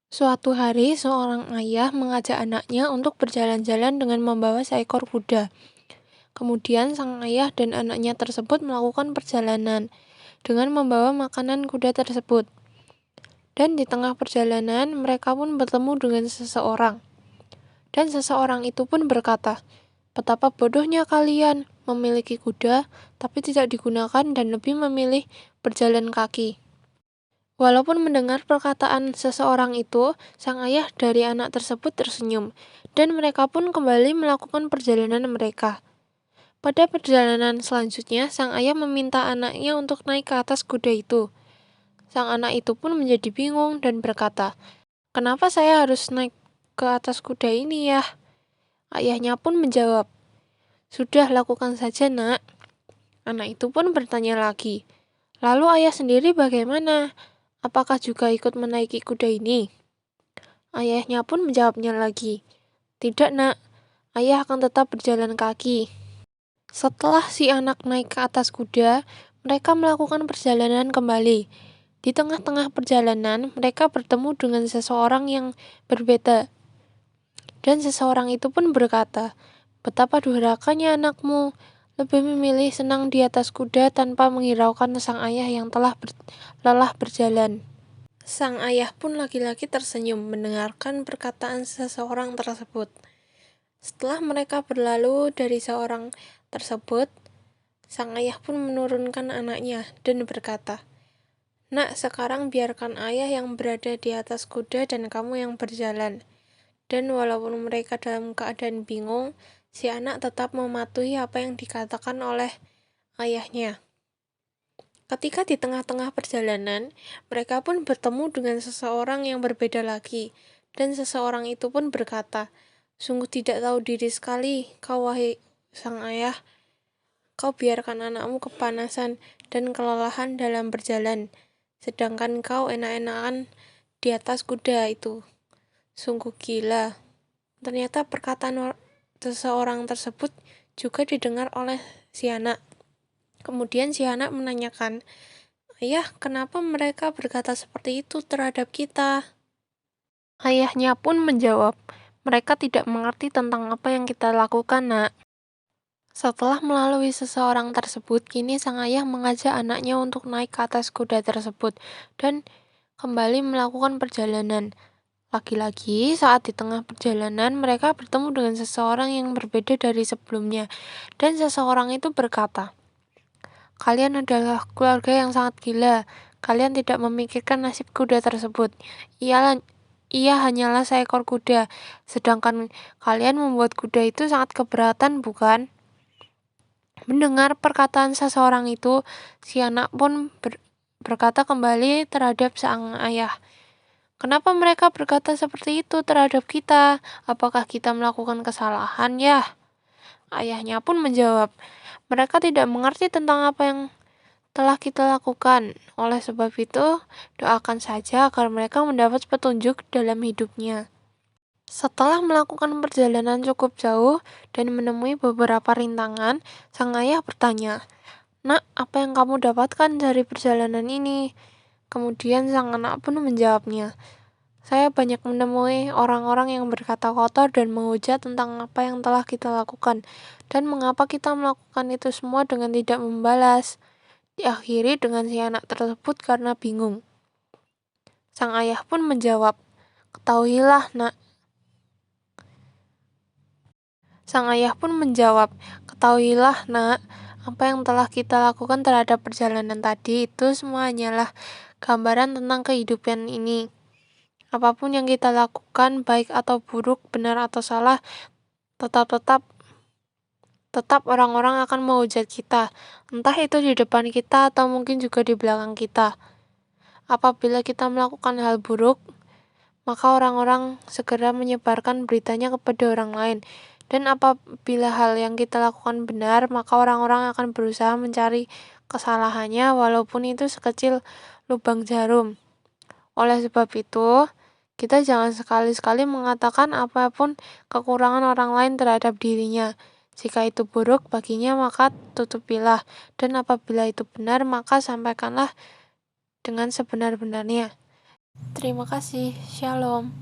Suatu hari, seorang ayah mengajak anaknya untuk berjalan-jalan dengan membawa seekor kuda. Kemudian, sang ayah dan anaknya tersebut melakukan perjalanan dengan membawa makanan kuda tersebut. Dan di tengah perjalanan, mereka pun bertemu dengan seseorang. Dan seseorang itu pun berkata, "Betapa bodohnya kalian memiliki kuda, tapi tidak digunakan dan lebih memilih berjalan kaki." Walaupun mendengar perkataan seseorang itu, sang ayah dari anak tersebut tersenyum, dan mereka pun kembali melakukan perjalanan mereka. Pada perjalanan selanjutnya, sang ayah meminta anaknya untuk naik ke atas kuda itu. Sang anak itu pun menjadi bingung dan berkata, "Kenapa saya harus naik ke atas kuda ini ya?" Ayahnya pun menjawab, "Sudah, lakukan saja, Nak." Anak itu pun bertanya lagi, "Lalu ayah sendiri bagaimana? Apakah juga ikut menaiki kuda ini?" Ayahnya pun menjawabnya lagi, "Tidak, Nak. Ayah akan tetap berjalan kaki." Setelah si anak naik ke atas kuda, mereka melakukan perjalanan kembali. Di tengah-tengah perjalanan, mereka bertemu dengan seseorang yang berbeda. Dan seseorang itu pun berkata, "Betapa durhakanya anakmu, lebih memilih senang di atas kuda tanpa menghiraukan sang ayah yang telah lelah berjalan." Sang ayah pun lagi-lagi tersenyum mendengarkan perkataan seseorang tersebut. Setelah mereka berlalu dari seorang tersebut, sang ayah pun menurunkan anaknya dan berkata, "Nak, sekarang biarkan ayah yang berada di atas kuda dan kamu yang berjalan." Dan walaupun mereka dalam keadaan bingung, si anak tetap mematuhi apa yang dikatakan oleh ayahnya. Ketika di tengah-tengah perjalanan, mereka pun bertemu dengan seseorang yang berbeda lagi, dan seseorang itu pun berkata, "Sungguh tidak tahu diri sekali, kau wahai sang ayah, kau biarkan anakmu kepanasan dan kelelahan dalam berjalan, sedangkan kau enak-enakan di atas kuda itu. Sungguh gila." Ternyata perkataan seseorang tersebut juga didengar oleh si anak. Kemudian si anak menanyakan, "Ayah, kenapa mereka berkata seperti itu terhadap kita?" Ayahnya pun menjawab, "Mereka tidak mengerti tentang apa yang kita lakukan, Nak." Setelah melalui seseorang tersebut, kini sang ayah mengajak anaknya untuk naik ke atas kuda tersebut dan kembali melakukan perjalanan. Lagi-lagi, saat di tengah perjalanan, mereka bertemu dengan seseorang yang berbeda dari sebelumnya, dan seseorang itu berkata, "Kalian adalah keluarga yang sangat gila. Kalian tidak memikirkan nasib kuda tersebut. Ia hanyalah seekor kuda, sedangkan kalian membuat kuda itu sangat keberatan, bukan?" Mendengar perkataan seseorang itu, si anak pun berkata kembali terhadap sang ayah, "Kenapa mereka berkata seperti itu terhadap kita? Apakah kita melakukan kesalahan ya?" Ayahnya pun menjawab, "Mereka tidak mengerti tentang apa yang telah kita lakukan. Oleh sebab itu, doakan saja agar mereka mendapat petunjuk dalam hidupnya." Setelah melakukan perjalanan cukup jauh dan menemui beberapa rintangan, sang ayah bertanya, "Nak, apa yang kamu dapatkan dari perjalanan ini?" Kemudian sang anak pun menjawabnya, "Saya banyak menemui orang-orang yang berkata kotor dan menghujat tentang apa yang telah kita lakukan, dan mengapa kita melakukan itu semua dengan tidak membalas." Diakhiri dengan si anak tersebut karena bingung. Sang ayah pun menjawab, "Ketahuilah, Nak." Sang ayah pun menjawab, "Ketahuilah, Nak, apa yang telah kita lakukan terhadap perjalanan tadi itu semua hanyalah gambaran tentang kehidupan ini. Apapun yang kita lakukan, baik atau buruk, benar atau salah, tetap orang-orang akan menghujat kita, entah itu di depan kita atau mungkin juga di belakang kita. Apabila kita melakukan hal buruk, maka orang-orang segera menyebarkan beritanya kepada orang lain. Dan apabila hal yang kita lakukan benar, maka orang-orang akan berusaha mencari kesalahannya walaupun itu sekecil lubang jarum. Oleh sebab itu, kita jangan sekali-sekali mengatakan apapun kekurangan orang lain terhadap dirinya. Jika itu buruk baginya, maka tutupilah. Dan apabila itu benar, maka sampaikanlah dengan sebenar-benarnya. Terima kasih. Shalom.